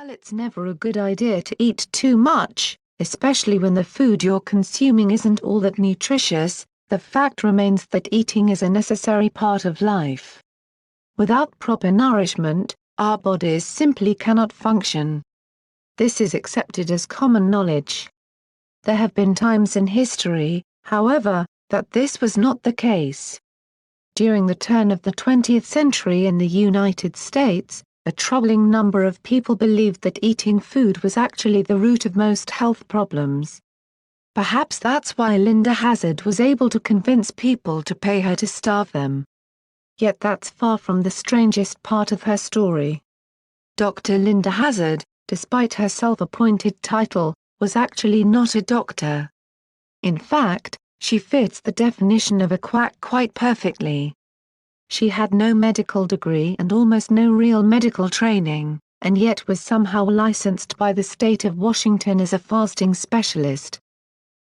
While it's never a good idea to eat too much, especially when the food you're consuming isn't all that nutritious, the fact remains that eating is a necessary part of life. Without proper nourishment, our bodies simply cannot function. This is accepted as common knowledge. There have been times in history, however, that this was not the case. During the turn of the 20th century in the United States, a troubling number of people believed that eating food was actually the root of most health problems. Perhaps that's why Linda Hazard was able to convince people to pay her to starve them. Yet that's far from the strangest part of her story. Dr. Linda Hazard, despite her self-appointed title, was actually not a doctor. In fact, she fits the definition of a quack quite perfectly. She had no medical degree and almost no real medical training, and yet was somehow licensed by the state of Washington as a fasting specialist.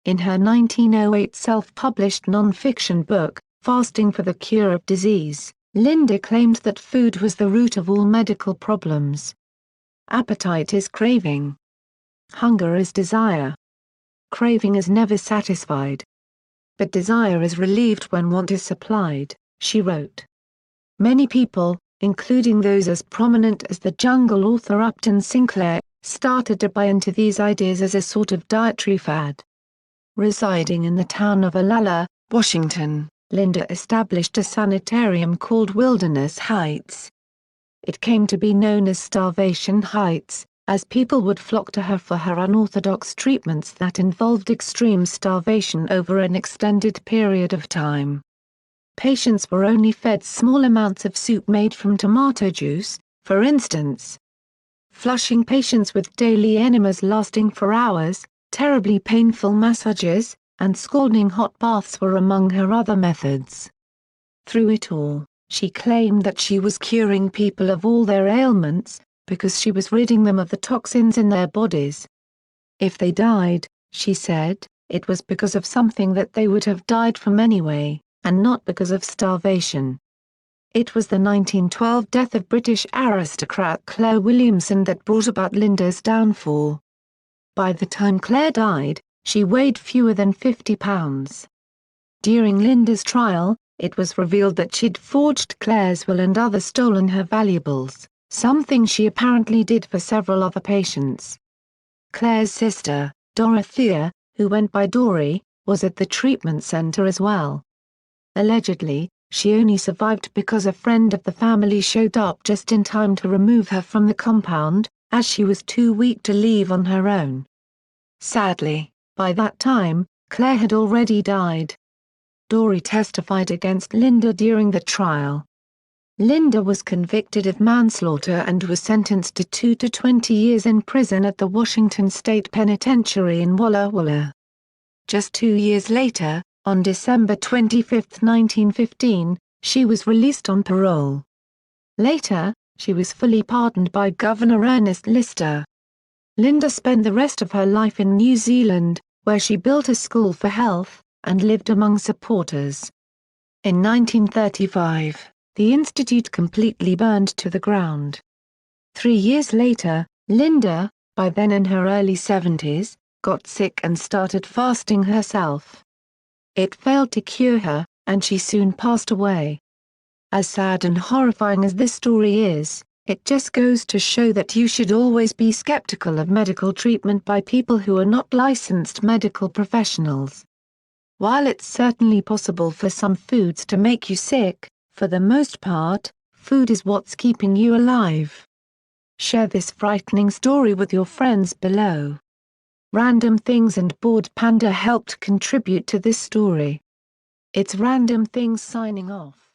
In her 1908 self-published non-fiction book, Fasting for the Cure of Disease, Linda claimed that food was the root of all medical problems. Appetite is craving. Hunger is desire. Craving is never satisfied. But desire is relieved when want is supplied, she wrote. Many people, including those as prominent as the Jungle author Upton Sinclair, started to buy into these ideas as a sort of dietary fad. Residing in the town of Olalla, Washington, Linda established a sanitarium called Wilderness Heights. It came to be known as Starvation Heights, as people would flock to her for her unorthodox treatments that involved extreme starvation over an extended period of time. Patients were only fed small amounts of soup made from tomato juice, for instance. Flushing patients with daily enemas lasting for hours, terribly painful massages, and scalding hot baths were among her other methods. Through it all, she claimed that she was curing people of all their ailments, because she was ridding them of the toxins in their bodies. If they died, she said, it was because of something that they would have died from anyway, and not because of starvation. It was the 1912 death of British aristocrat Claire Williamson that brought about Linda's downfall. By the time Claire died, she weighed fewer than 50 pounds. During Linda's trial, it was revealed that she'd forged Claire's will and other stolen her valuables, something she apparently did for several other patients. Claire's sister, Dorothea, who went by Dory, was at the treatment center as well. Allegedly, she only survived because a friend of the family showed up just in time to remove her from the compound, as she was too weak to leave on her own. Sadly, by that time, Claire had already died. Dory testified against Linda during the trial. Linda was convicted of manslaughter and was sentenced to 2 to 20 years in prison at the Washington State Penitentiary in Walla Walla. Just 2 years later, on December 25, 1915, she was released on parole. Later, she was fully pardoned by Governor Ernest Lister. Linda spent the rest of her life in New Zealand, where she built a school for health, and lived among supporters. In 1935, the institute completely burned to the ground. 3 years later, Linda, by then in her early 70s, got sick and started fasting herself. It failed to cure her, and she soon passed away. As sad and horrifying as this story is, it just goes to show that you should always be skeptical of medical treatment by people who are not licensed medical professionals. While it's certainly possible for some foods to make you sick, for the most part, food is what's keeping you alive. Share this frightening story with your friends below. Random Thingz and Bored Panda helped contribute to this story. It's Random Thingz signing off.